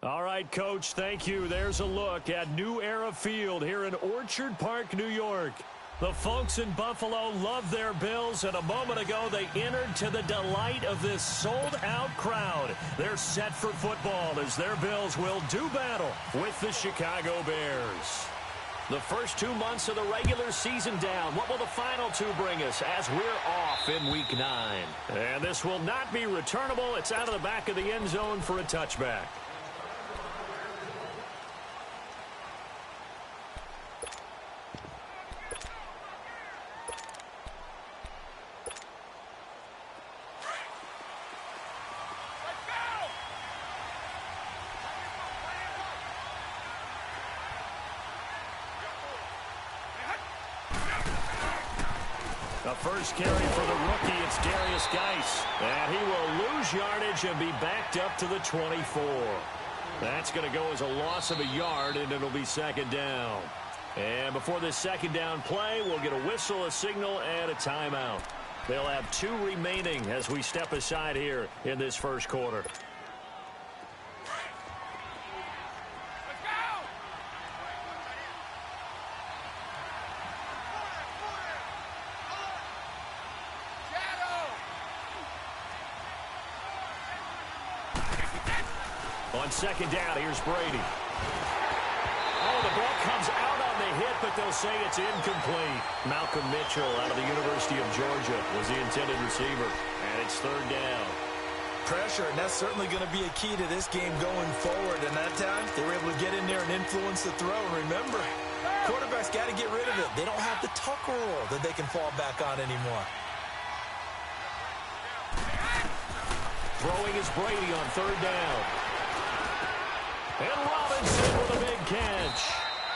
All right, Coach, thank you. There's a look at New Era Field here in Orchard Park, New York. The folks in Buffalo love their Bills, and a moment ago they entered to the delight of this sold-out crowd. They're set for football as their Bills will do battle with the Chicago Bears. The first 2 months of the regular season down. What will the final two bring us as we're off in Week 9? And this will not be returnable. It's out of the back of the end zone for a touchback. The first carry for the rookie, it's Darius Geis. And he will lose yardage and be backed up to the 24. That's going to go as a loss of a yard, and it'll be second down. And before this second down play, we'll get a whistle, a signal, and a timeout. They'll have 2 remaining as we step aside here in this first quarter. On second down, here's Brady. Oh, the ball comes out on the hit, but they'll say it's incomplete. Malcolm Mitchell out of the University of Georgia was the intended receiver, and it's third down. Pressure, and that's certainly going to be a key to this game going forward. And that time, they were able to get in there and influence the throw. And remember, quarterbacks got to get rid of it. They don't have the tuck rule that they can fall back on anymore. Throwing is Brady on third down. And Robinson with a big catch.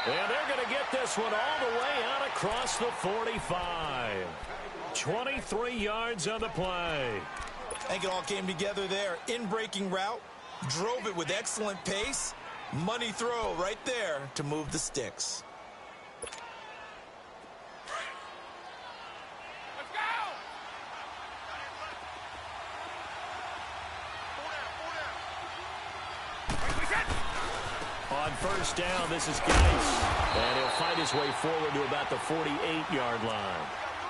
And they're going to get this one all the way out across the 45. 23 yards on the play. I think it all came together there. In-breaking route, drove it with excellent pace. Money throw right there to move the sticks. On first down, this is Geis. And he'll fight his way forward to about the 48-yard line.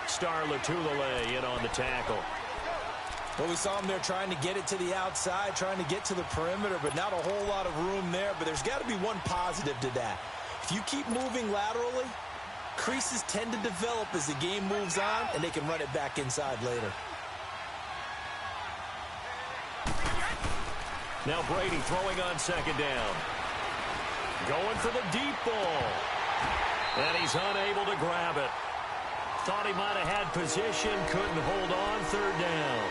Star Latulele in on the tackle. Well, we saw him there trying to get it to the outside, trying to get to the perimeter, but not a whole lot of room there. But there's got to be one positive to that. If you keep moving laterally, creases tend to develop as the game moves on, and they can run it back inside later. Now Brady throwing on second down. Going for the deep ball. And he's unable to grab it. Thought he might have had position, couldn't hold on, third down.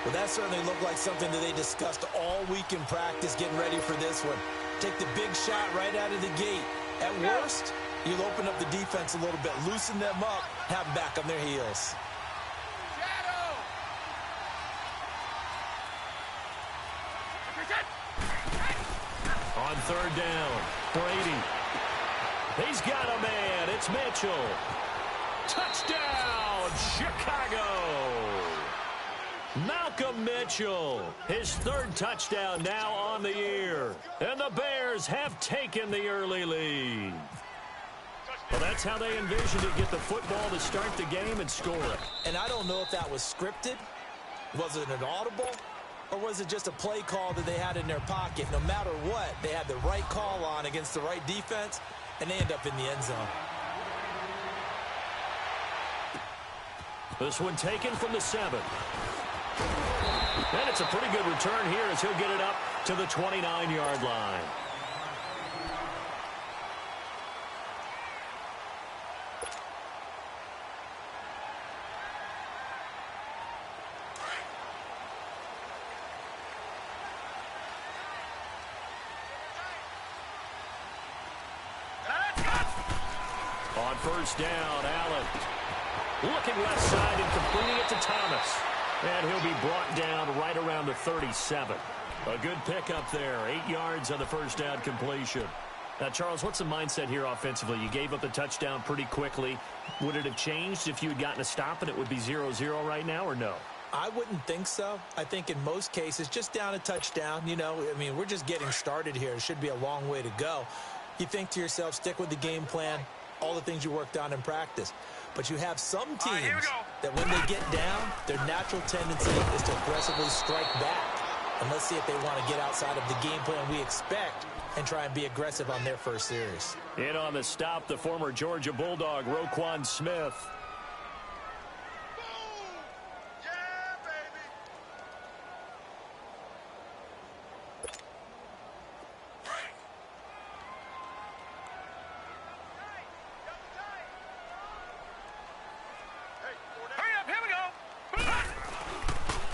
Well, that certainly looked like something that they discussed all week in practice getting ready for this one. Take the big shot right out of the gate. At worst, you'll open up the defense a little bit, loosen them up, have them back on their heels. On third down, Brady. He's got a man. It's Mitchell. Touchdown, Chicago. Malcolm Mitchell, his third touchdown now on the year. And the Bears have taken the early lead. Well, that's how they envisioned it, get the football to start the game and score it. And I don't know if that was scripted. Was it an audible? Or was it just a play call that they had in their pocket? No matter what, they had the right call on against the right defense, and they end up in the end zone. This one taken from the 7. And it's a pretty good return here as he'll get it up to the 29-yard line. On first down, Allen looking left side and completing it to Thomas. And he'll be brought down right around the 37. A good pickup there, 8 yards on the first down completion. Now, Charles, what's the mindset here offensively? You gave up the touchdown pretty quickly. Would it have changed if you had gotten a stop and it would be 0-0 right now, or no? I wouldn't think so. I think in most cases, just down a touchdown, you know, I mean, we're just getting started here. It should be a long way to go. You think to yourself, stick with the game plan, all the things you worked on in practice. But you have some teams that when they get down, their natural tendency is to aggressively strike back. And let's see if they want to get outside of the game plan we expect and try and be aggressive on their first series. In on the stop, the former Georgia Bulldog, Roquan Smith.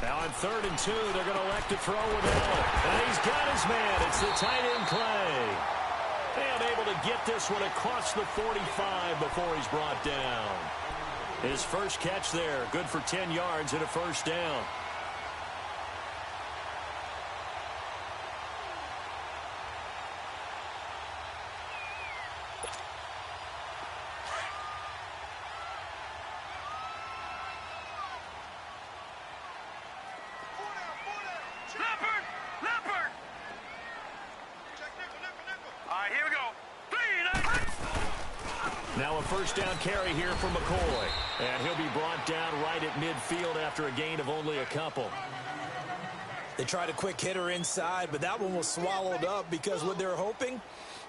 Now on 3rd and 2, they're going to elect to throw with Allen. And he's got his man. It's the tight end Clay. And able to get this one across the 45 before he's brought down. His first catch there, good for 10 yards and a first down. Now a first down carry here for McCoy. And he'll be brought down right at midfield after a gain of only a couple. They tried a quick hitter inside, but that one was swallowed up because what they're hoping,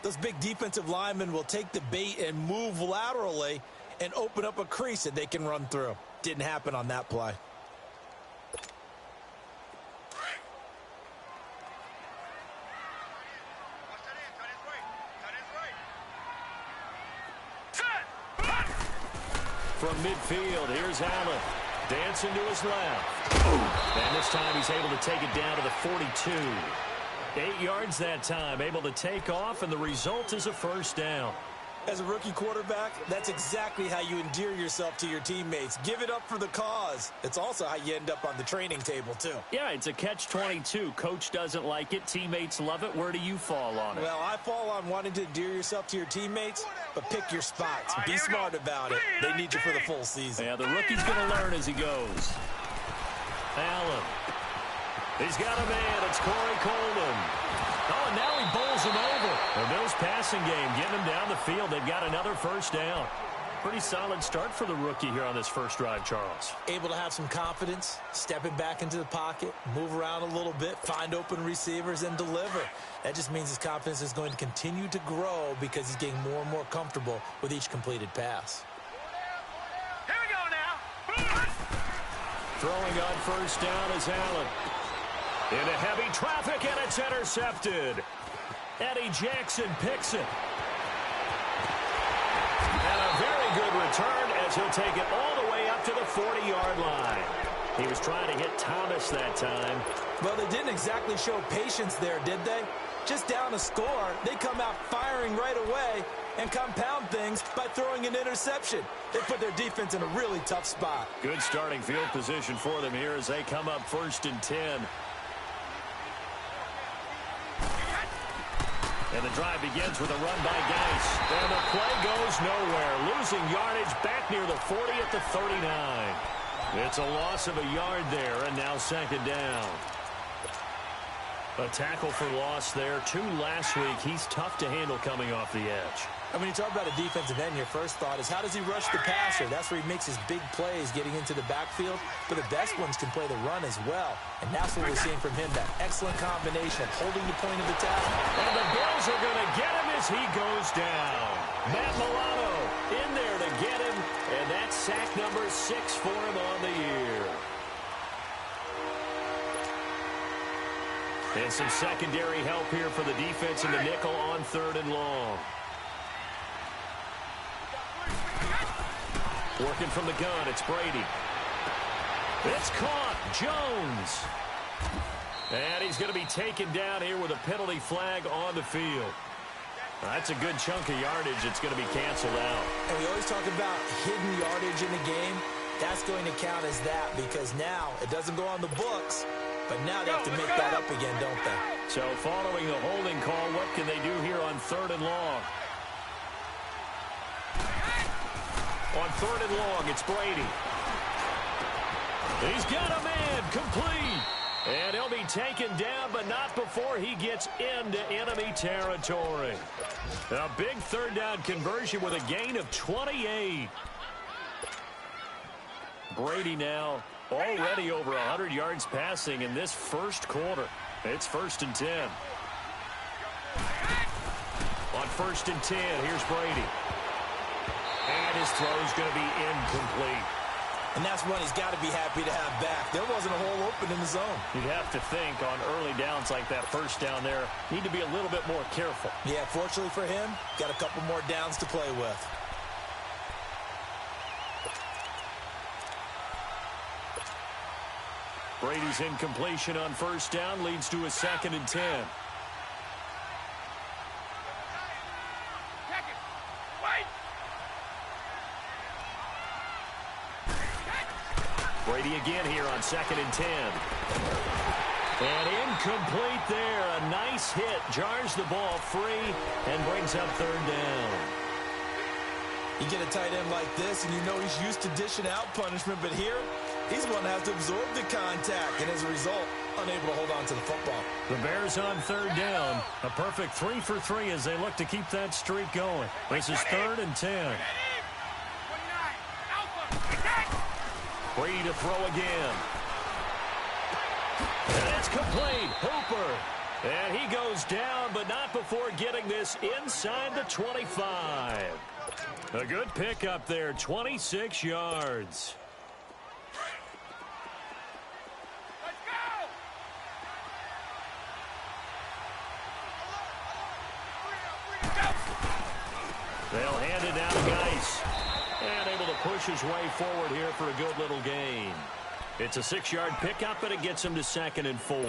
those big defensive linemen will take the bait and move laterally and open up a crease that they can run through. Didn't happen on that play. From midfield, here's Allen. Dancing to his left. And this time he's able to take it down to the 42. 8 yards that time, able to take off, and the result is a first down. As a rookie quarterback, that's exactly how you endear yourself to your teammates. Give it up for the cause. It's also how you end up on the training table, too. Yeah, it's a catch-22. Coach doesn't like it. Teammates love it. Where do you fall on it? Well, I fall on wanting to endear yourself to your teammates, but pick your spots. Be smart about it. They need you for the full season. Yeah, the rookie's going to learn as he goes. Allen. He's got a man. It's Corey Coleman. Oh, and now he bowls him over. The Bills passing game, getting him down the field. They've got another first down. Pretty solid start for the rookie here on this first drive, Charles. Able to have some confidence, stepping back into the pocket, move around a little bit, find open receivers, and deliver. That just means his confidence is going to continue to grow because he's getting more and more comfortable with each completed pass. Here we go now. Throwing on first down is Allen. Into heavy traffic, and it's intercepted. Eddie Jackson picks it. And a very good return as he'll take it all the way up to the 40-yard line. He was trying to hit Thomas that time. Well, they didn't exactly show patience there, did they? Just down a score, they come out firing right away and compound things by throwing an interception. They put their defense in a really tough spot. Good starting field position for them here as they come up 1st and 10. And the drive begins with a run by Geis. And the play goes nowhere. Losing yardage back near the 40 at the 39. It's a loss of a yard there, and now 2nd down. A tackle for loss there. 2 last week. He's tough to handle coming off the edge. And when you talk about a defensive end, your first thought is how does he rush the passer? That's where he makes his big plays getting into the backfield. But the best ones can play the run as well. And that's what we're seeing from him, that excellent combination of holding the point of attack. And the Bills are going to get him as he goes down. Matt Milano in there to get him. And that's sack number 6 for him on the year. And some secondary help here for the defense in the nickel on 3rd and long. Working from the gun, it's Brady. It's caught. Jones. And he's going to be taken down here with a penalty flag on the field. That's a good chunk of yardage. It's going to be canceled out. And we always talk about hidden yardage in the game. That's going to count as that because now it doesn't go on the books, but now they have to make that up again, don't they? So following the holding call, what can they do here on 3rd and long? On 3rd and long, it's Brady. He's got a man complete. And he'll be taken down, but not before he gets into enemy territory. A big third down conversion with a gain of 28. Brady now already over 100 yards passing in this first quarter. It's 1st and 10. On 1st and 10, here's Brady. And his throw's going to be incomplete. And that's one he's got to be happy to have back. There wasn't a hole open in the zone. You'd have to think on early downs like that first down there, need to be a little bit more careful. Yeah, fortunately for him, got a couple more downs to play with. Brady's incompletion on 1st down leads to a 2nd and 10. Brady again here on 2nd and 10. And incomplete there. A nice hit. Jars the ball free and brings up 3rd down. You get a tight end like this, and you know he's used to dishing out punishment, but here, he's the one that has to absorb the contact, and as a result, unable to hold on to the football. The Bears on 3rd down. A perfect 3 for 3 as they look to keep that streak going. This is 3rd and 10. Brady to throw again. And it's complete. Hooper. And he goes down, but not before getting this inside the 25. A good pickup there, 26 yards. Let's go! They'll hand it down to Geis. And able to push his way forward here for a good little gain. It's a 6-yard pickup, and it gets him to 2nd and 4.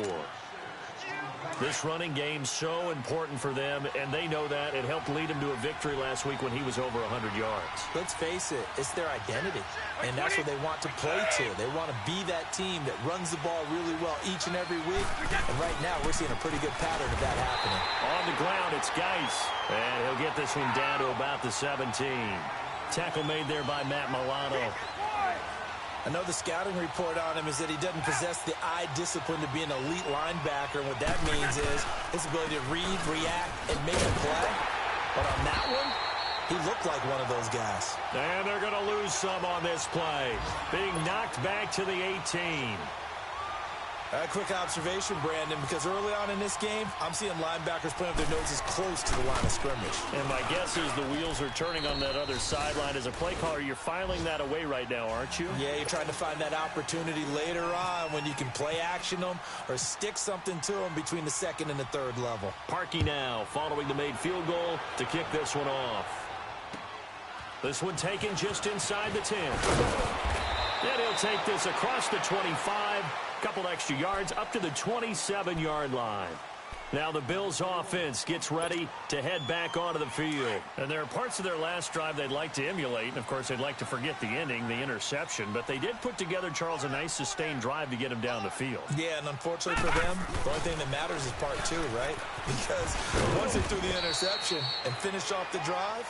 This running game's so important for them, and they know that. It helped lead him to a victory last week when he was over 100 yards. Let's face it, it's their identity, and that's what they want to play to. They want to be that team that runs the ball really well each and every week, and right now we're seeing a pretty good pattern of that happening. On the ground, it's Geis, and he'll get this one down to about the 17. Tackle made there by Matt Milano. I know the scouting report on him is that he doesn't possess the eye discipline to be an elite linebacker, and what that means is his ability to read, react, and make a play. But on that one, he looked like one of those guys. And they're going to lose some on this play. Being knocked back to the 18. A quick observation, Brandon, because early on in this game, I'm seeing linebackers putting up their noses close to the line of scrimmage. And my guess is the wheels are turning on that other sideline. As a play caller, you're filing that away right now, aren't you? Yeah, you're trying to find that opportunity later on when you can play action them or stick something to them between the 2nd and the 3rd level. Parkey now following the made field goal to kick this one off. This one taken just inside the 10. And he'll take this across the 25. Couple extra yards up to the 27-yard line. Now the Bills offense gets ready to head back onto the field. And there are parts of their last drive they'd like to emulate. And, of course, they'd like to forget the ending, the interception. But they did put together, Charles, a nice sustained drive to get him down the field. Yeah, and unfortunately for them, the only thing that matters is part 2, right? Because once they threw the interception and finished off the drive,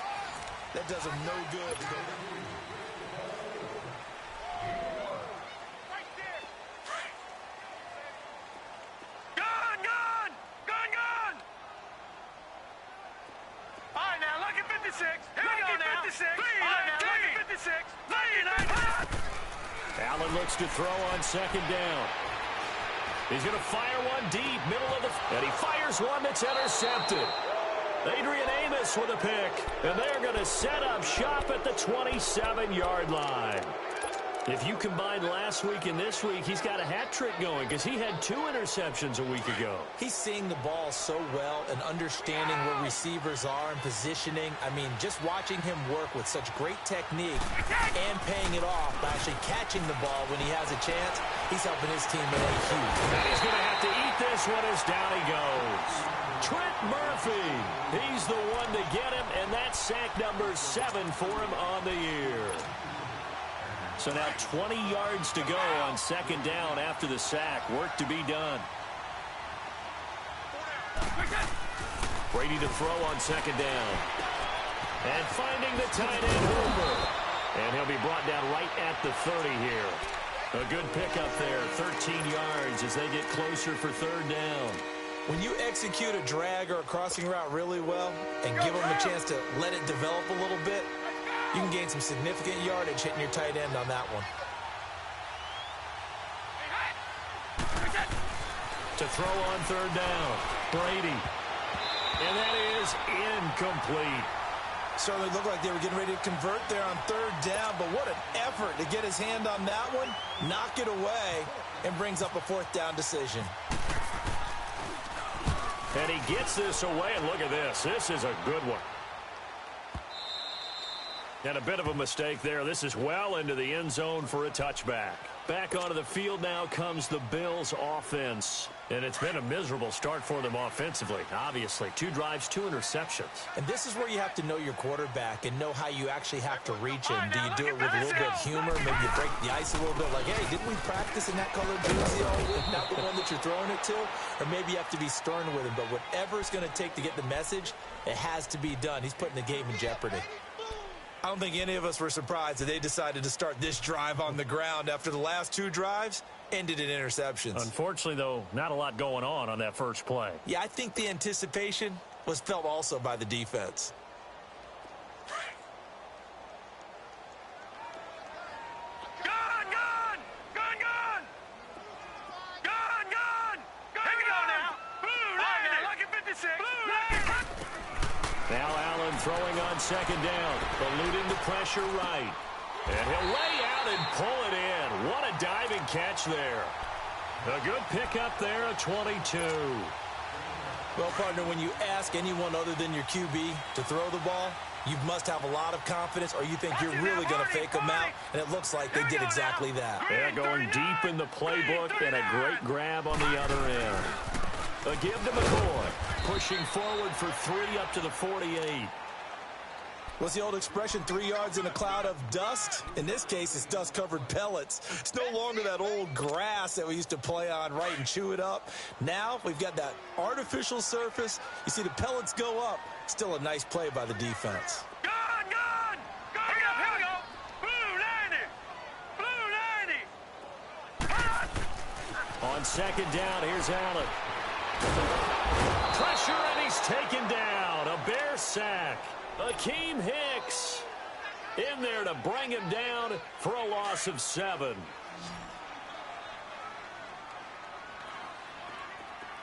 that does them no good. Allen looks to throw on 2nd down. He's going to fire one deep, middle of the... And he fires one that's intercepted. Adrian Amos with a pick. And they're going to set up shop at the 27-yard line. If you combine last week and this week, he's got a hat trick going because he had 2 interceptions a week ago. He's seeing the ball so well and understanding where receivers are and positioning. I mean, just watching him work with such great technique and paying it off by actually catching the ball when he has a chance, he's helping his teammate huge. And he's going to have to eat this one as down he goes. Trent Murphy, he's the one to get him, and that's sack number 7 for him on the year. So now 20 yards to go on 2nd down after the sack. Work to be done. Brady to throw on 2nd down. And finding the tight end Hooper. And he'll be brought down right at the 30 here. A good pickup there, 13 yards as they get closer for third down. When you execute a drag or a crossing route really well and give them a chance to let it develop a little bit, you can gain some significant yardage hitting your tight end on that one. To throw on third down, Brady. And that is incomplete. Certainly looked like they were getting ready to convert there on third down, but what an effort to get his hand on that one, knock it away, and brings up a fourth down decision. And he gets this away, and look at this. This is a good one. And a bit of a mistake there. This is well into the end zone for a touchback. Back onto the field now comes the Bills offense. And it's been a miserable start for them offensively, obviously. 2 drives, 2 interceptions. And this is where you have to know your quarterback and know how you actually have to reach him. Do you do it with a little bit of humor? Maybe you break the ice a little bit like, hey, didn't we practice in that colored jersey? Not the one that you're throwing it to? Or maybe you have to be stern with him. But whatever it's going to take to get the message, it has to be done. He's putting the game in jeopardy. I don't think any of us were surprised that they decided to start this drive on the ground after the last 2 drives ended in interceptions. Unfortunately, though, not a lot going on that first play. Yeah, I think the anticipation was felt also by the defense. Gone! Gone! Gone! Gone! Gone! Gone! Here we go now. Blue line. Lucky 56. Blue line. Now Allen throwing on second down, eluding the pressure right. And he'll lay out and pull it in. What a diving catch there. A good pickup there at 22. Well, partner, when you ask anyone other than your QB to throw the ball, you must have a lot of confidence or you think you're really going to fake them out, and it looks like they did exactly that. They're going deep in the playbook and a great grab on the other end. A give to McCoy, pushing forward for 3 up to the 48. What's the old expression, 3 yards in a cloud of dust? In this case, it's dust-covered pellets. It's no longer that old grass that we used to play on, right, and chew it up. Now we've got that artificial surface. You see the pellets go up. Still a nice play by the defense. Gone! Gone! Gone! Here we go! Blue 90! Blue 90! On second down, here's Allen. Pressure, and he's taken down. A Bear sack. Akeem Hicks in there to bring him down for a loss of 7. All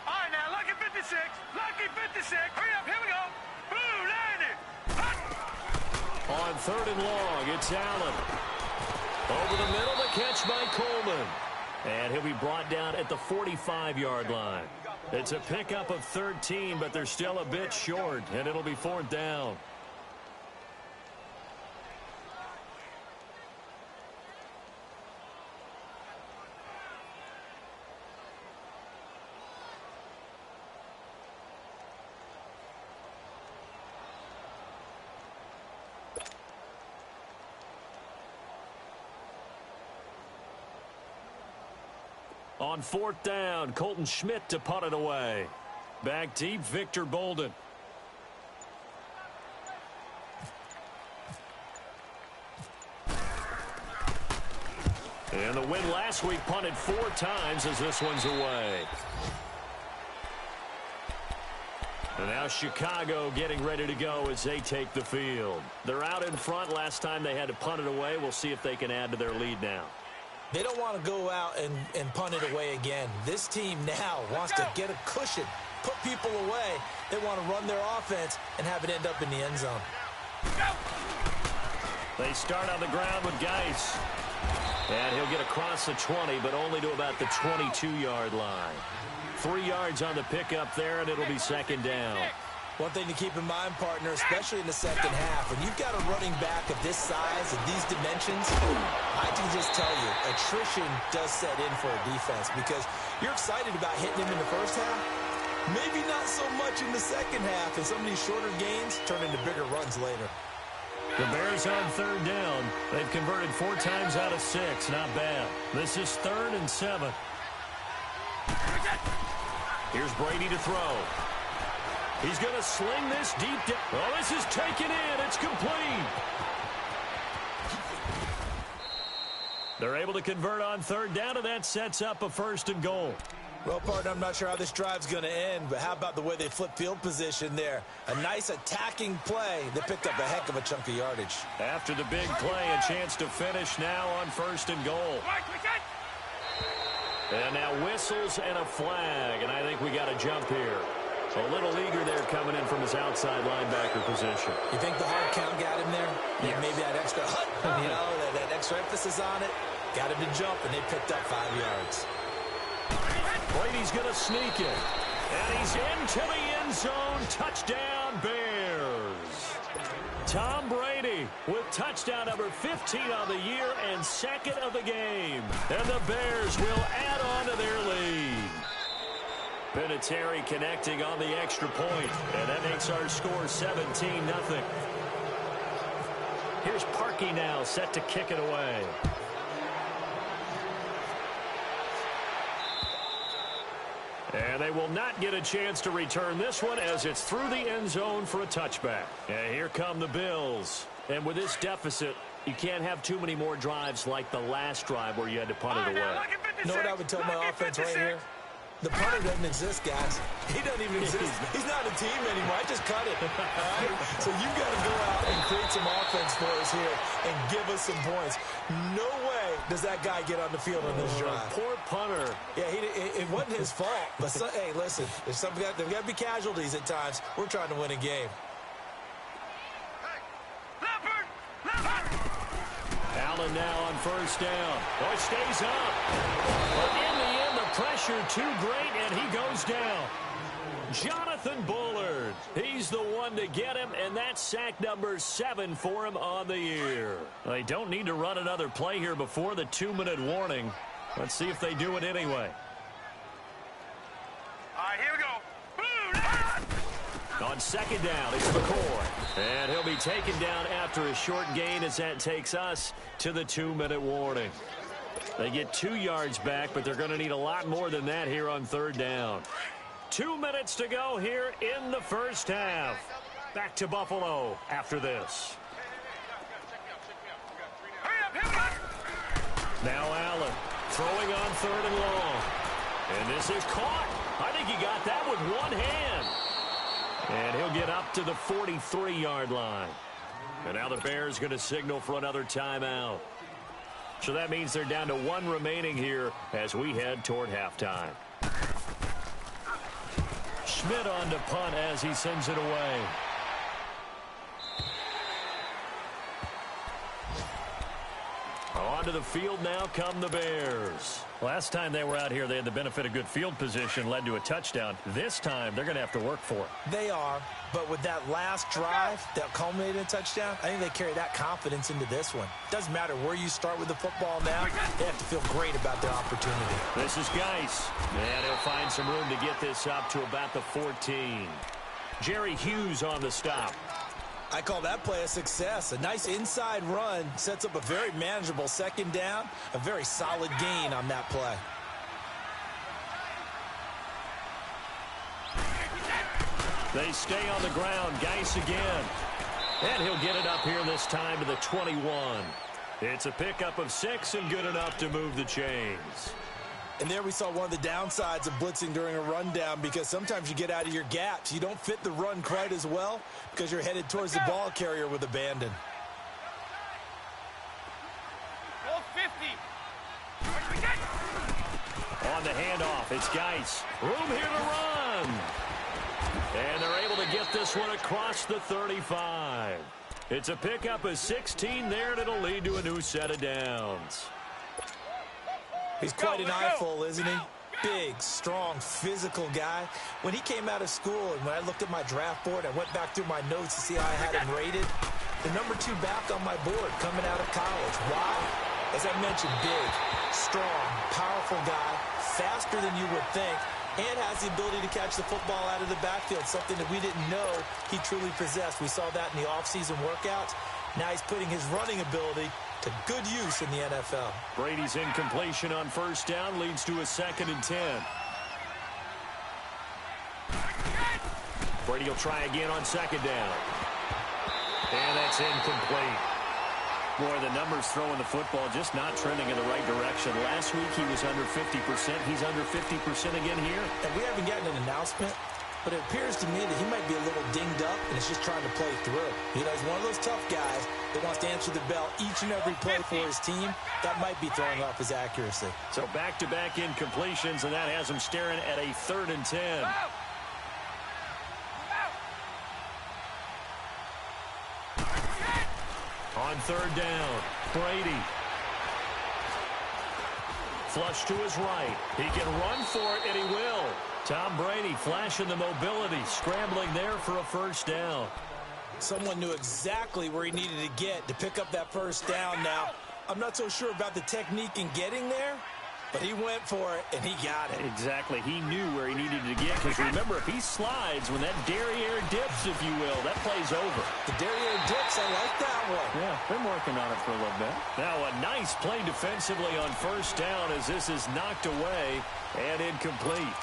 right, now, lucky 56. Lucky 56. Hurry up, here we go. Blue 90. Hut. On third and long, it's Allen. Over the middle, the catch by Coleman. And he'll be brought down at the 45-yard line. It's a pickup of 13, but they're still a bit short, and it'll be 4th down. On 4th down, Colton Schmidt to punt it away. Back deep, Victor Bolden. And the win last week punted 4 times as this one's away. And now Chicago getting ready to go as they take the field. They're out in front. Last time they had to punt it away. We'll see if they can add to their lead now. They don't want to go out and punt it away again. This team now wants to get a cushion, put people away. They want to run their offense and have it end up in the end zone. They start on the ground with Geis. And he'll get across the 20, but only to about the 22-yard line. 3 yards on the pickup there, and it'll be second down. One thing to keep in mind, partner, especially in the second half, when you've got a running back of this size and these dimensions, I can just tell you, attrition does set in for a defense because you're excited about hitting him in the first half, maybe not so much in the second half, and some of these shorter gains turn into bigger runs later. The Bears on third down. They've converted 4 times out of 6. Not bad. This is 3rd and 7. Here's Brady to throw. He's going to sling this deep down. Oh, this is taken in. It's complete. They're able to convert on third down, and that sets up a 1st and goal. Well, partner, I'm not sure how this drive's going to end, but how about the way they flip field position there? A nice attacking play. They picked up a heck of a chunk of yardage. After the big play, a chance to finish now on 1st and goal. And now whistles and a flag, and I think we got a jump here. A little eager there coming in from his outside linebacker position. You think the hard count got him there? Yeah, maybe that extra that extra emphasis on it got him to jump, and they picked up 5 yards. Brady's going to sneak it. And he's into the end zone. Touchdown, Bears. Tom Brady with touchdown number 15 on the year and 2nd of the game. And the Bears will add on to their lead. Vinatieri connecting on the extra point. And that makes our score 17-0. Here's Parkey now set to kick it away. And they will not get a chance to return this one as it's through the end zone for a touchback. And here come the Bills. And with this deficit, you can't have too many more drives like the last drive where you had to punt it away. You know what I would tell my offense right here? The punter doesn't exist, guys. He doesn't even exist. He's not a team anymore. I just cut it. All right? So you've got to go out and create some offense for us here and give us some points. No way does that guy get on the field on this drive. Poor punter. Yeah, it wasn't his fault. But, hey, listen, there's got to be casualties at times. We're trying to win a game. Allen now on 1st down. Oh, it stays up. But in the end, the pressure too great, and he goes down. Jonathan Bullard. He's the one to get him, and that's sack number 7 for him on the year. They don't need to run another play here before the 2-minute warning. Let's see if they do it anyway. All right, here we go. On 2nd down, it's McCoy. And he'll be taken down after a short gain as that takes us to the 2-minute warning. They get 2 yards back, but they're going to need a lot more than that here on 3rd down. 2 minutes to go here in the first half. Back to Buffalo after this. Now Allen throwing on 3rd and long. And this is caught. I think he got that with one hand. And he'll get up to the 43-yard line. And now the Bears going to signal for another timeout. So that means they're down to 1 remaining here as we head toward halftime. Schmidt on to punt as he sends it away. Onto the field now come the Bears. Last time they were out here, they had the benefit of good field position, led to a touchdown. This time, they're going to have to work for it. They are, but with that last drive that culminated in a touchdown, I think they carry that confidence into this one. Doesn't matter where you start with the football now, they have to feel great about their opportunity. This is Geis, and he'll find some room to get this up to about the 14. Jerry Hughes on the stop. I call that play a success. A nice inside run sets up a very manageable 2nd down. A very solid gain on that play. They stay on the ground. Geis again. And he'll get it up here this time to the 21. It's a pickup of 6 and good enough to move the chains. And there we saw one of the downsides of blitzing during a rundown, because sometimes you get out of your gaps. You don't fit the run quite as well because you're headed towards the ball carrier with abandon. On the handoff, it's Geis. Room here to run. And they're able to get this one across the 35. It's a pickup of 16 there, and it'll lead to a new set of downs. He's quite an eyeful, isn't he? Big, strong, physical guy. When he came out of school and when I looked at my draft board, I went back through my notes to see how I had him rated. The number 2 back on my board coming out of college. Why? As I mentioned, big, strong, powerful guy, faster than you would think, and has the ability to catch the football out of the backfield, something that we didn't know he truly possessed. We saw that in the offseason workouts. Now he's putting his running ability to good use in the NFL. Brady's incompletion on 1st down leads to a 2nd and 10. Brady will try again on 2nd down. And that's incomplete. Boy, the numbers throwing the football just not trending in the right direction. Last week he was under 50%. He's under 50% again here. And we haven't gotten an announcement, but it appears to me that he might be a little dinged up and is just trying to play through. You know, he's one of those tough guys that wants to answer the bell each and every play for his team. That might be throwing off his accuracy. So back-to-back incompletions, and that has him staring at a 3rd and 10. On 3rd down, Brady. Flush to his right. He can run for it, and he will. Tom Brady flashing the mobility, scrambling there for a 1st down. Someone knew exactly where he needed to get to pick up that 1st down. Now, I'm not so sure about the technique in getting there, but he went for it, and he got it. Exactly. He knew where he needed to get, because remember, if he slides, when that derriere dips, if you will, that play's over. The derriere dips, I like that one. Yeah, been working on it for a little bit. Now a nice play defensively on 1st down as this is knocked away and incomplete.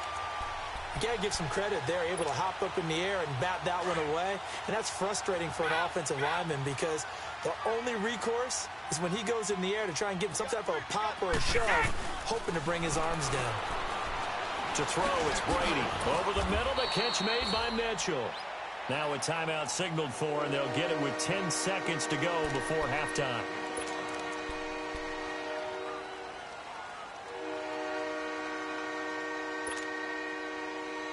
You got to give some credit there, able to hop up in the air and bat that one away. And that's frustrating for an offensive lineman because the only recourse is when he goes in the air to try and give him some type of a pop or a shove, hoping to bring his arms down. To throw, it's Brady. Over the middle, the catch made by Mitchell. Now a timeout signaled for, and they'll get it with 10 seconds to go before halftime.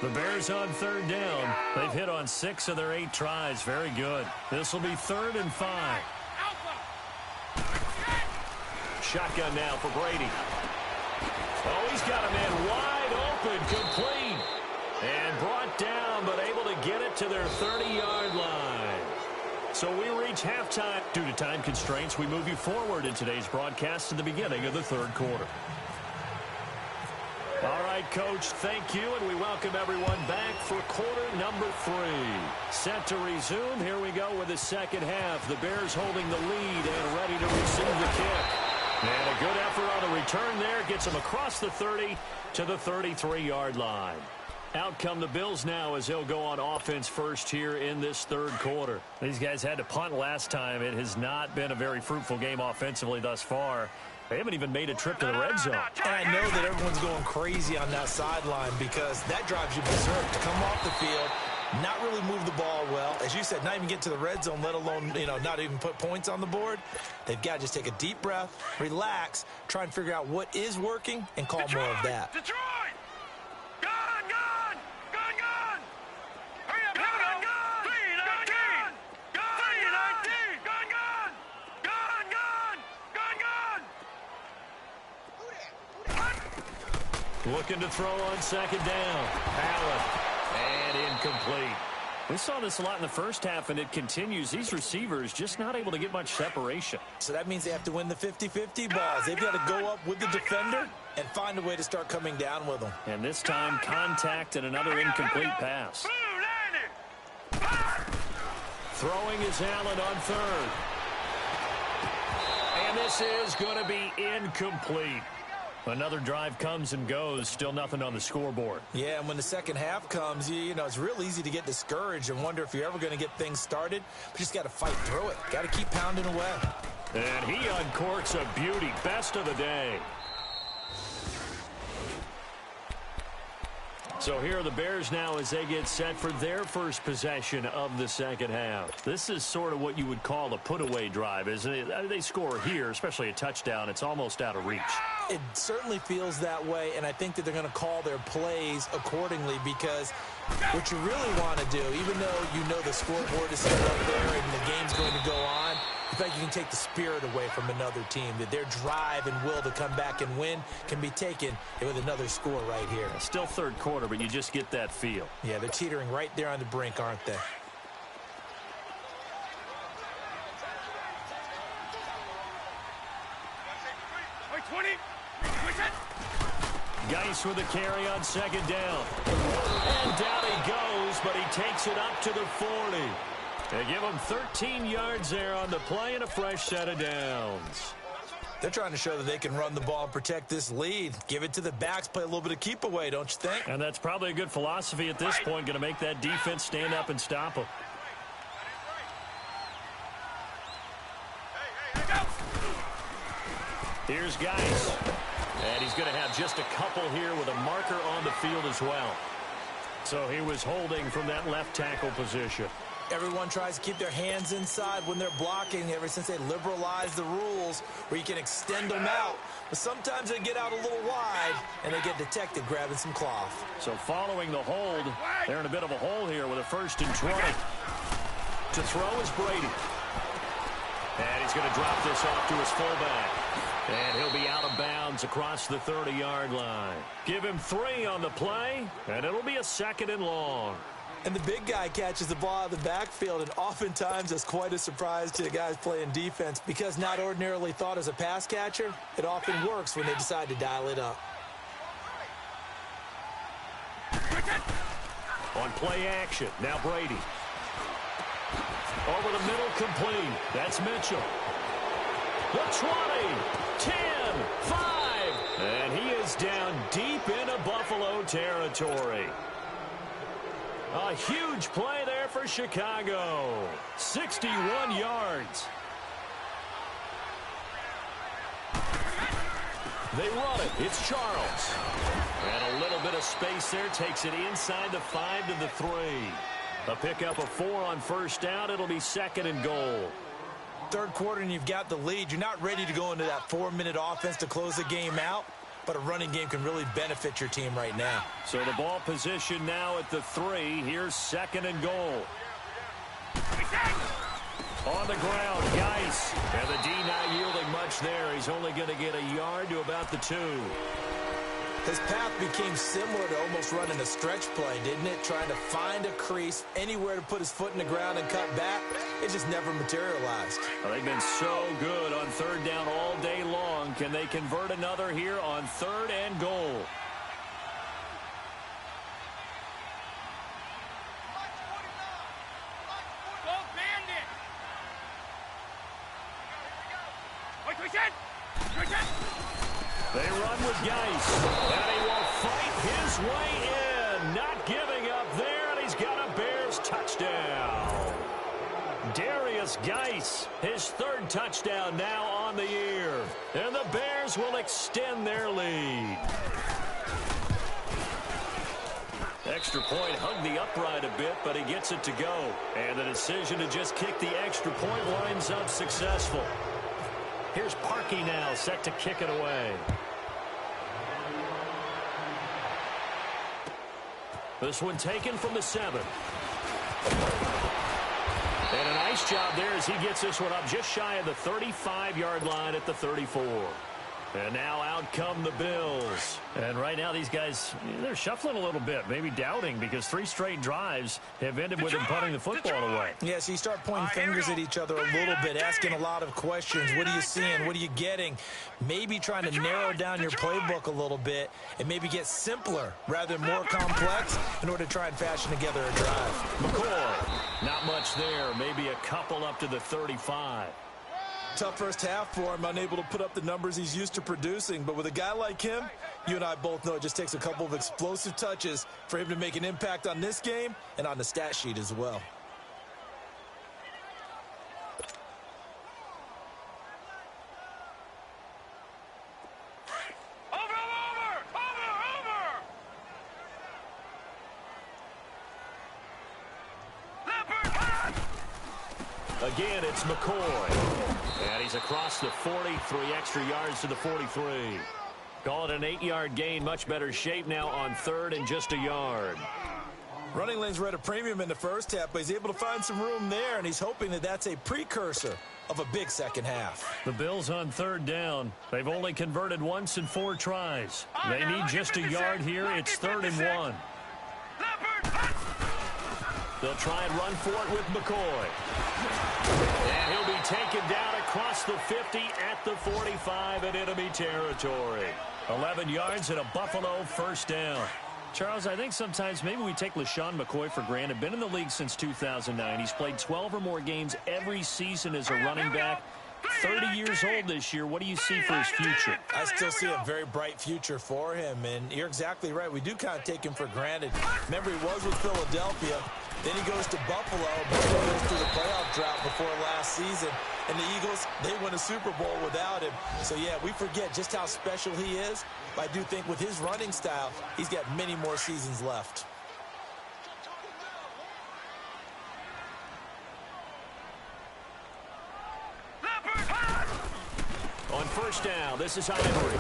The Bears on 3rd down. They've hit on 6 of their 8 tries. Very good. This will be 3rd and 5. Shotgun now for Brady. Oh, he's got a man wide open, complete. And brought down, but able to get it to their 30-yard line. So we reach halftime. Due to time constraints, we move you forward in today's broadcast to the beginning of the 3rd quarter. All right, Coach, thank you, and we welcome everyone back for quarter number 3. Set to resume. Here we go with the 2nd half. The Bears holding the lead and ready to receive the kick. And a good effort on the return there. Gets him across the 30 to the 33-yard line. Out come the Bills now as they'll go on offense first here in this 3rd quarter. These guys had to punt last time. It has not been a very fruitful game offensively thus far. They haven't even made a trip to the red zone. And I know that everyone's going crazy on that sideline because that drives you berserk to come off the field, not really move the ball well. As you said, not even get to the red zone, let alone, not even put points on the board. They've got to just take a deep breath, relax, try and figure out what is working, and call more of that. Detroit! Gun! Gun! Gun! Hurry up! Gun! 319! Gun! 319! Gun! Gun! Looking to throw on 2nd down. Allen. And incomplete. We saw this a lot in the first half, and it continues. These receivers just not able to get much separation. So that means they have to win the 50-50 balls. They've got to go up with the defender and find a way to start coming down with them. And this time, contact and another incomplete pass. Throwing is Allen on 3rd. And this is going to be incomplete. Another drive comes and goes. Still nothing on the scoreboard. Yeah, and when the 2nd half comes, it's real easy to get discouraged and wonder if you're ever going to get things started. But you just got to fight through it. Got to keep pounding away. And he uncorks a beauty. Best of the day. So here are the Bears now as they get set for their first possession of the 2nd half. This is sort of what you would call a put-away drive, isn't it? They score here, especially a touchdown. It's almost out of reach. It certainly feels that way, and I think that they're going to call their plays accordingly because what you really want to do, even though you know the scoreboard is still up there and the game's going to go on, in fact, you can take the spirit away from another team, that their drive and will to come back and win can be taken with another score right here. Still 3rd quarter, but you just get that feel. Yeah, they're teetering right there on the brink, aren't they? Geis with a carry on 2nd down. And down he goes, but he takes it up to the 40. They give him 13 yards there on the play and a fresh set of downs. They're trying to show that they can run the ball and protect this lead. Give it to the backs, play a little bit of keep away, don't you think? And that's probably a good philosophy at this point, going to make that defense stand up and stop them. Hey, go! Here's Geis. And he's going to have just a couple here with a marker on the field as well. So he was holding from that left tackle position. Everyone tries to keep their hands inside when they're blocking ever since they liberalized the rules where you can extend them out. But sometimes they get out a little wide and they get detected grabbing some cloth. So following the hold, they're in a bit of a hole here with a 1st and 20. To throw is Brady. And he's going to drop this off to his fullback. And he'll be out of bounds across the 30-yard line. Give him 3 on the play, and it'll be a 2nd and long. And the big guy catches the ball out of the backfield, and oftentimes that's quite a surprise to the guys playing defense because not ordinarily thought as a pass catcher, it often works when they decide to dial it up. On play action, now Brady. Over the middle, complete. That's Mitchell. The 20, 10, 5. And he is down deep into Buffalo territory. A huge play there for Chicago. 61 yards. They run it. It's Charles. And a little bit of space there. Takes it inside the 5 to the 3. A pickup of 4 on 1st down. It'll be 2nd and goal. 3rd quarter and you've got the lead. You're not ready to go into that 4-minute offense to close the game out, but a running game can really benefit your team right now. So the ball position now at the 3. Here's 2nd and goal. On the ground, Geis. And the D not yielding much there. He's only going to get a yard to about the 2. His path became similar to almost running a stretch play, didn't it? Trying to find a crease, anywhere to put his foot in the ground and cut back. It just never materialized. Well, they've been so good on 3rd down all day long. Can they convert another here on 3rd and goal? They run with Geis, and he will fight his way in. Not giving up there, and he's got a Bears touchdown. Darius Geis, his 3rd touchdown now on the year. And the Bears will extend their lead. Extra point hugged the upright a bit, but he gets it to go. And the decision to just kick the extra point winds up successful. Here's Parkey now, set to kick it away. This one taken from the 7. And a nice job there as he gets this one up just shy of the 35-yard line at the 34. And now out come the Bills. And right now these guys, they're shuffling a little bit, maybe doubting, because 3 straight drives have ended with them punting the football away. Yeah, so you start pointing fingers at each other a little bit, asking a lot of questions. What are you seeing? What are you getting? Maybe trying to narrow down your playbook a little bit and maybe get simpler rather than more complex in order to try and fashion together a drive. McCoy, not much there. Maybe a couple up to the 35. Tough first half for him, unable to put up the numbers he's used to producing. But with a guy like him, you and I both know it just takes a couple of explosive touches for him to make an impact on this game and on the stat sheet as well. Again, it's McCoy. And he's across the 40, 3 extra yards to the 43. Call it an 8-yard gain, much better shape now on 3rd and just a yard. Running lanes were at a premium in the first half, but he's able to find some room there, and he's hoping that that's a precursor of a big second half. The Bills on 3rd down. They've only converted once in 4 tries. They need just a yard here. It's 3rd and 1. They'll try and run for it with McCoy. And he'll be taken down across the 50 at the 45 in enemy territory. 11 yards and a Buffalo 1st down. Charles, I think sometimes maybe we take LaShawn McCoy for granted. Been in the league since 2009. He's played 12 or more games every season as a running back. 30 years old this year. What do you see for his future? I still see a very bright future for him, and you're exactly right. We do kind of take him for granted. Remember, he was with Philadelphia. Then he goes to Buffalo. Buffalo goes through the playoff drought before last season. And the Eagles, they win a Super Bowl without him. So, yeah, we forget just how special he is. But I do think with his running style, he's got many more seasons left. On first down, this is Ivory.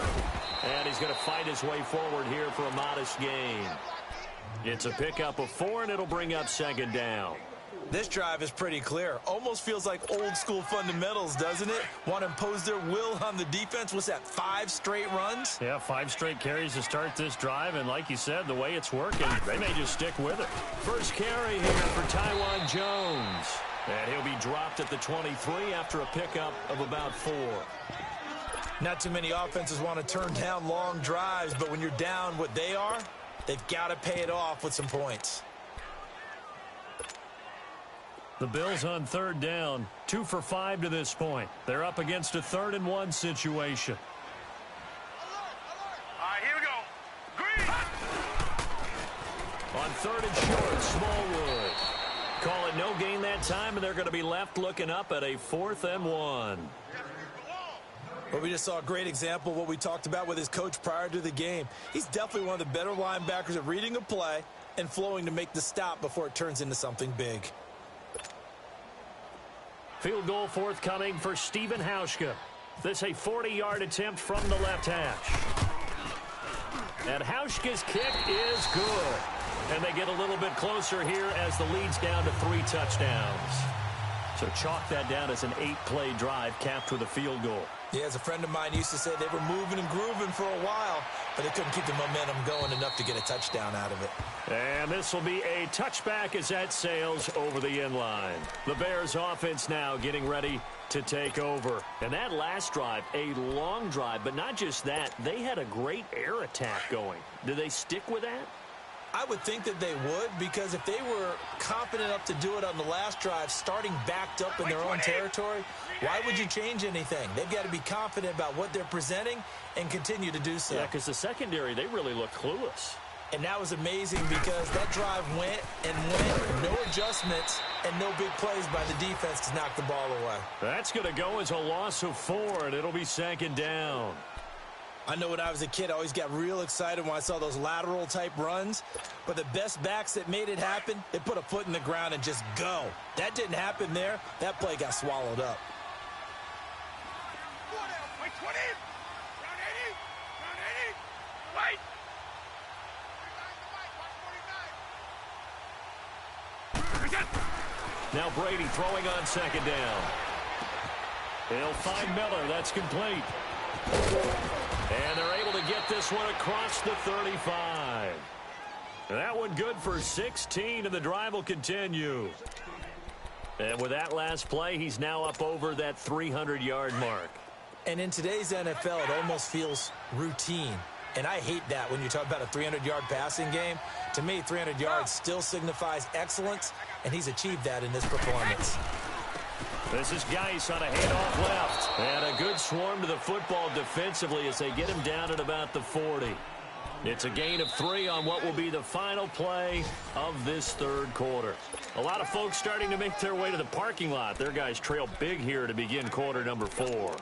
And he's going to fight his way forward here for a modest gain. It's a pickup of 4, and it'll bring up second down. This drive is pretty clear. Almost feels like old school fundamentals, doesn't it? Want to impose their will on the defense. What's that, 5 straight runs? Yeah, 5 straight carries to start this drive. And like you said, the way it's working, they may just stick with it. First carry here for Taiwan Jones. And he'll be dropped at the 23 after a pickup of about 4. Not too many offenses want to turn down long drives, but when you're down what they are, they've got to pay it off with some points. The Bills on third down, 2 for 5 to this point. They're up against a 3rd and 1 situation. All right, here we go. Green. On 3rd and short, Smallwood. Call it no gain that time, and they're going to be left looking up at a 4th and 1. Well, we just saw a great example of what we talked about with his coach prior to the game. He's definitely one of the better linebackers at reading a play and flowing to make the stop before it turns into something big. Field goal forthcoming for Stephen Hauschka. This a 40-yard attempt from the left hash. And Hauschka's kick is good. And they get a little bit closer here as the lead's down to 3 touchdowns. So chalk that down as an 8-play drive capped with a field goal. Yeah, as a friend of mine used to say, they were moving and grooving for a while, but they couldn't keep the momentum going enough to get a touchdown out of it. And this will be a touchback as that sails over the end line. The Bears offense now getting ready to take over. And that last drive, a long drive, but not just that, they had a great air attack going. Do they stick with that? I would think that they would, because if they were confident enough to do it on the last drive, starting backed up in their own territory, why would you change anything? They've got to be confident about what they're presenting and continue to do so. Yeah, because the secondary, they really look clueless. And that was amazing because that drive went and went, no adjustments and no big plays by the defense to knock the ball away. That's going to go as a loss of 4, and it'll be second down. I know when I was a kid, I always got real excited when I saw those lateral-type runs. But the best backs that made it happen, they put a foot in the ground and just go. That didn't happen there. That play got swallowed up. Wait, 20. Round 80. Round 80. Wait. Now Brady throwing on second down. He'll find Miller. That's complete. And they're able to get this one across the 35. That one good for 16, and the drive will continue. And with that last play, he's now up over that 300-yard mark. And in today's NFL, it almost feels routine. And I hate that when you talk about a 300-yard passing game. To me, 300 yards still signifies excellence, and he's achieved that in this performance. This is Geis on a handoff left. And a good swarm to the football defensively as they get him down at about the 40. It's a gain of 3 on what will be the final play of this third quarter. A lot of folks starting to make their way to the parking lot. Their guys trail big here to begin quarter number 4.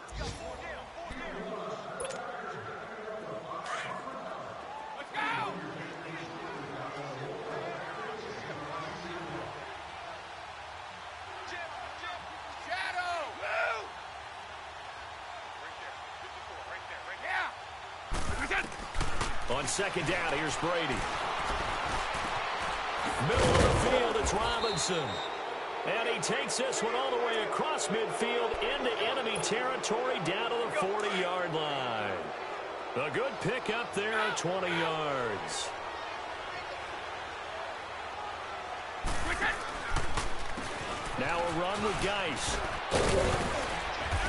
On second down, here's Brady. Middle of the field, it's Robinson. And he takes this one all the way across midfield into enemy territory down to the 40-yard line. A good pick up there at 20 yards. Now a run with Geis.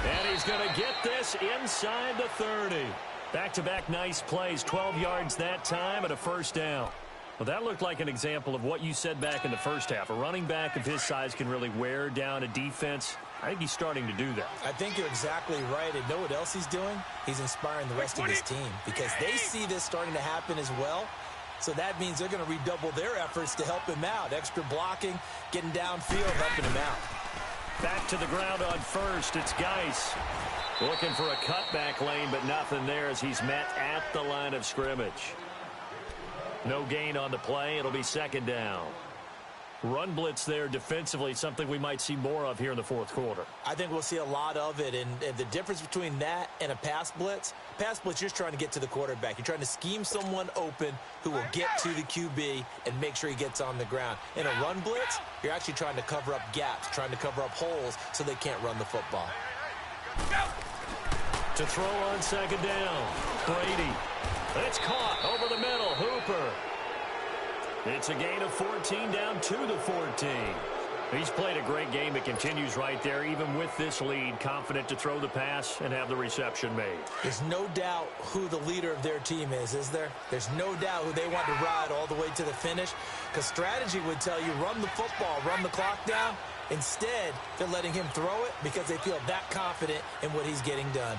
And he's going to get this inside the 30. Back-to-back nice plays, 12 yards that time and a first down. Well, that looked like an example of what you said back in the first half. A running back of his size can really wear down a defense. I think he's starting to do that. I think you're exactly right. And know what else he's doing? He's inspiring the rest of his team because they see this starting to happen as well. So that means they're going to redouble their efforts to help him out. Extra blocking, getting downfield, helping him out. Back to the ground on first. It's Geis. Looking for a cutback lane, but nothing there as he's met at the line of scrimmage. No gain on the play. It'll be second down. Run blitz there defensively, something we might see more of here in the fourth quarter. I think we'll see a lot of it, and the difference between that and a pass blitz, you're just trying to get to the quarterback. You're trying to scheme someone open who will get to the QB and make sure he gets on the ground. In a run blitz, you're actually trying to cover up gaps, trying to cover up holes so they can't run the football. To throw on second down, Brady. It's caught over the middle, Hooper. It's a gain of 14 down to the 14. He's played a great game. It continues right there, even with this lead, confident to throw the pass and have the reception made. There's no doubt who the leader of their team is there? There's no doubt who they want to ride all the way to the finish, because strategy would tell you run the football, run the clock down. Instead, they're letting him throw it because they feel that confident in what he's getting done.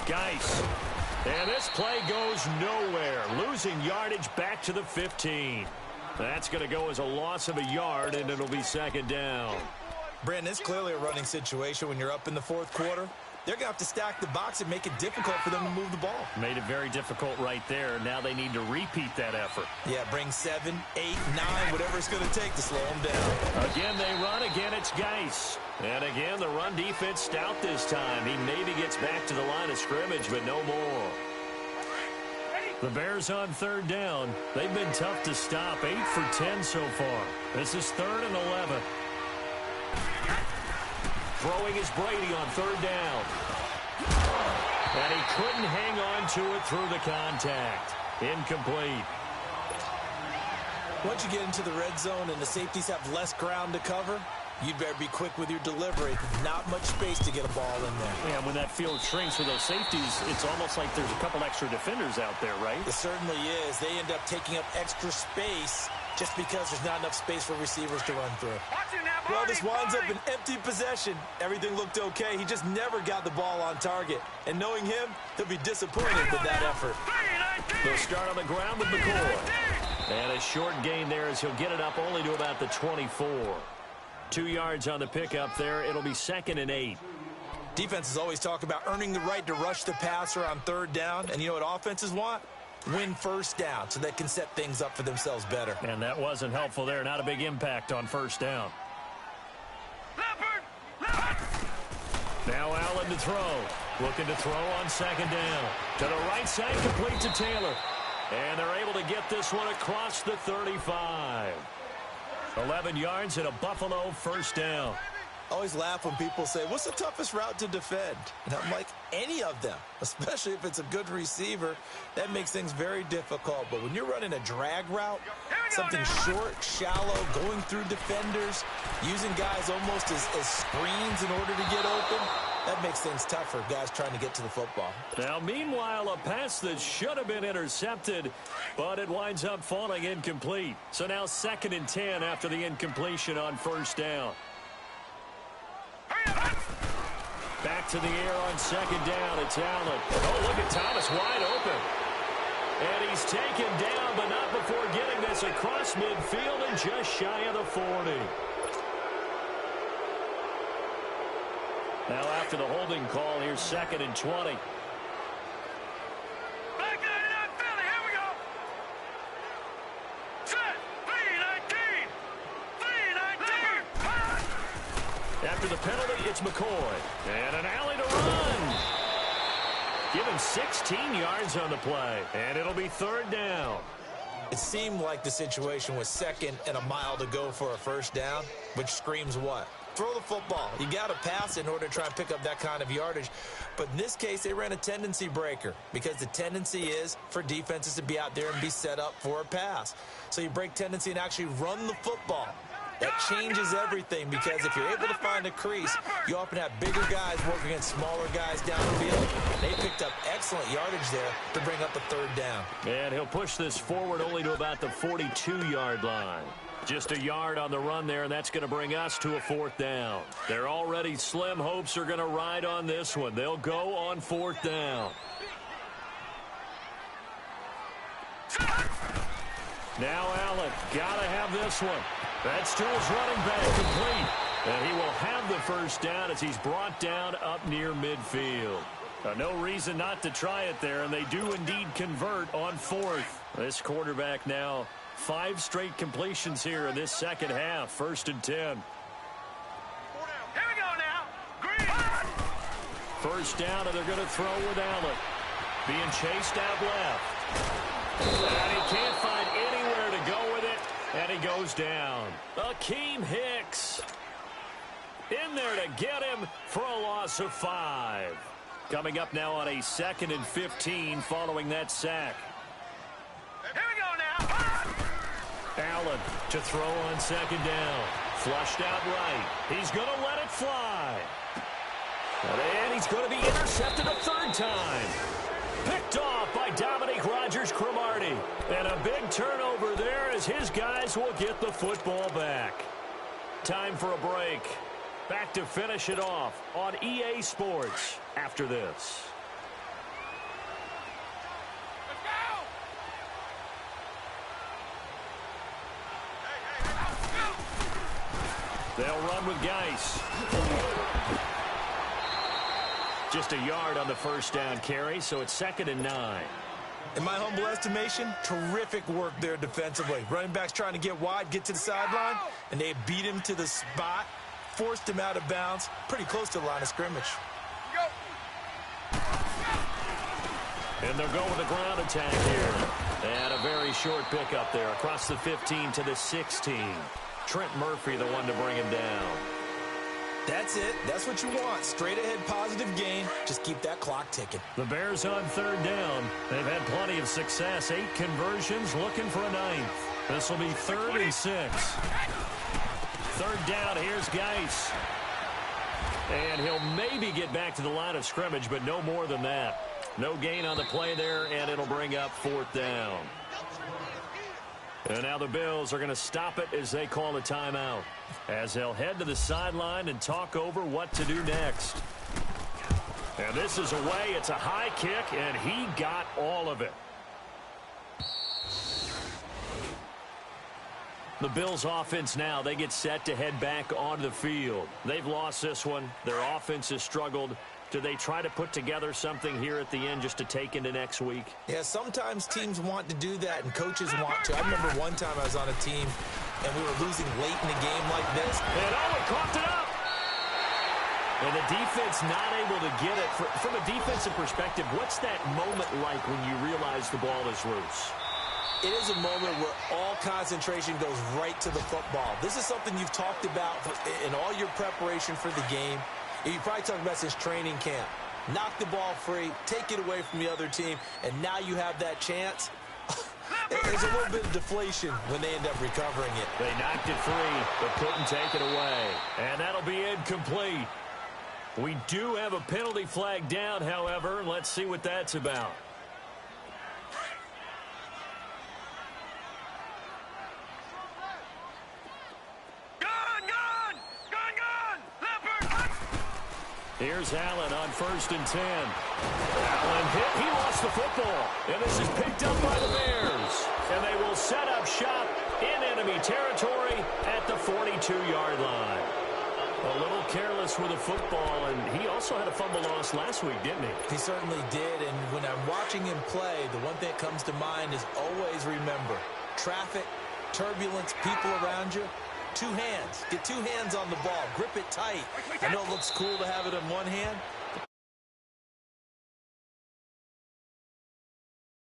Geis. And this play goes nowhere. Losing yardage back to the 15. That's going to go as a loss of a yard, and it'll be second down. Brandon, it's clearly a running situation when you're up in the fourth quarter. They're going to have to stack the box and make it difficult for them to move the ball. Made it very difficult right there. Now they need to repeat that effort. Yeah, bring 7, 8, 9, whatever it's going to take to slow them down. Again, they run. Again, it's Geis. And again, the run defense stout this time. He maybe gets back to the line of scrimmage, but no more. The Bears on third down. They've been tough to stop. 8 for 10 so far. This is 3rd and 11. Throwing is Brady on third down. And he couldn't hang on to it through the contact. Incomplete. Once you get into the red zone and the safeties have less ground to cover, you'd better be quick with your delivery. Not much space to get a ball in there. Yeah, when that field shrinks with those safeties, it's almost like there's a couple extra defenders out there, right? It certainly is. They end up taking up extra space just because there's not enough space for receivers to run through. Well, this winds up an empty possession. Everything looked okay. He just never got the ball on target. And knowing him, he'll be disappointed with that effort. They'll start on the ground with McCoy. And a short gain there as he'll get it up only to about the 24. 2 yards on the pickup there. It'll be 2nd and 8. Defenses always talk about earning the right to rush the passer on third down. And you know what offenses want? Win first down so they can set things up for themselves better. And that wasn't helpful there. Not a big impact on first down. Now Allen to throw. Looking to throw on second down. To the right side, complete to Taylor. And they're able to get this one across the 35. 11 yards and a Buffalo first down. I always laugh when people say, what's the toughest route to defend? And I'm like, any of them, especially if it's a good receiver. That makes things very difficult. But when you're running a drag route, something short, shallow, going through defenders, using guys almost as screens in order to get open, that makes things tough for guys trying to get to the football. Now, meanwhile, a pass that should have been intercepted, but it winds up falling incomplete. So now 2nd and 10 after the incompletion on first down. Back to the air on second down. It's Allen. Oh, look at Thomas wide open. And he's taken down, but not before getting this across midfield and just shy of the 40. Now after the holding call, here's 2nd and 20. After the penalty, it's McCoy. And an alley to run. Give him 16 yards on the play. And it'll be 3rd down. It seemed like the situation was 2nd and a mile to go for a first down, which screams what? Throw the football. You got to pass in order to try and pick up that kind of yardage. But in this case, they ran a tendency breaker because the tendency is for defenses to be out there and be set up for a pass. So you break tendency and actually run the football. That changes everything because if you're able to find a crease, you often have bigger guys working against smaller guys downfield. They picked up excellent yardage there to bring up the 3rd down. And he'll push this forward only to about the 42-yard line. Just a yard on the run there, and that's going to bring us to a 4th down. Their already slim hopes are going to ride on this one. They'll go on 4th down. Now Allen, got to have this one. That's to his running back, complete. And he will have the first down as he's brought down up near midfield. No reason not to try it there, and they do indeed convert on fourth. This quarterback now 5 straight completions here in this second half. 1st and 10. Here we go now. Green. First down, and they're going to throw with Allen. Being chased out left. And he can't find anywhere to go with it, and he goes down. Akeem Hicks in there to get him for a loss of 5. Coming up now on a 2nd and 15 following that sack. Here we go now. Allen to throw on 2nd down. Flushed out right. He's going to let it fly. And he's going to be intercepted a 3rd time. Picked off by Dominique Rodgers-Cromartie. And a big turnover there as his guys will get the football back. Time for a break. Back to finish it off on EA Sports after this. Let's go. They'll run with Geis. Just a yard on the first down carry, so it's 2nd and 9. In my humble estimation, terrific work there defensively. Running backs trying to get wide, get to the sideline, and they beat him to the spot, forced him out of bounds, pretty close to the line of scrimmage. And they'll go with a ground attack here. And a very short pickup there across the 15 to the 16. Trent Murphy, the one to bring him down. That's it. That's what you want. Straight ahead positive gain. Just keep that clock ticking. The Bears on 3rd down. They've had plenty of success. 8 conversions, looking for a 9th. This will be 3rd and 6. 3rd down, here's Geis. And he'll maybe get back to the line of scrimmage, but no more than that. No gain on the play there, and it'll bring up 4th down. And now the Bills are going to stop it as they call a timeout, as they'll head to the sideline and talk over what to do next. And this is away. It's a high kick, and he got all of it. The Bills offense now, they get set to head back onto the field. They've lost this one. Their offense has struggled. Do they try to put together something here at the end just to take into next week? Yeah, sometimes teams want to do that and coaches want to. I remember one time I was on a team and we were losing late in a game like this. And Owen coughed it up. And the defense not able to get it. From a defensive perspective, what's that moment like when you realize the ball is loose? It is a moment where all concentration goes right to the football. This is something you've talked about in all your preparation for the game. You probably talked about since training camp. Knock the ball free, take it away from the other team, and now you have that chance. There's a little bit of deflation when they end up recovering it. They knocked it free, but couldn't take it away. And that'll be incomplete. We do have a penalty flag down, however. Let's see what that's about. Here's Allen on 1st and 10. Allen hit. He lost the football. And this is picked up by the Bears. And they will set up shop in enemy territory at the 42-yard line. A little careless with the football, and he also had a fumble loss last week, didn't he? He certainly did, and when I'm watching him play, the one thing that comes to mind is always remember, traffic, turbulence, people around you. 2 hands. Get 2 hands on the ball. Grip it tight. I know it looks cool to have it in one hand,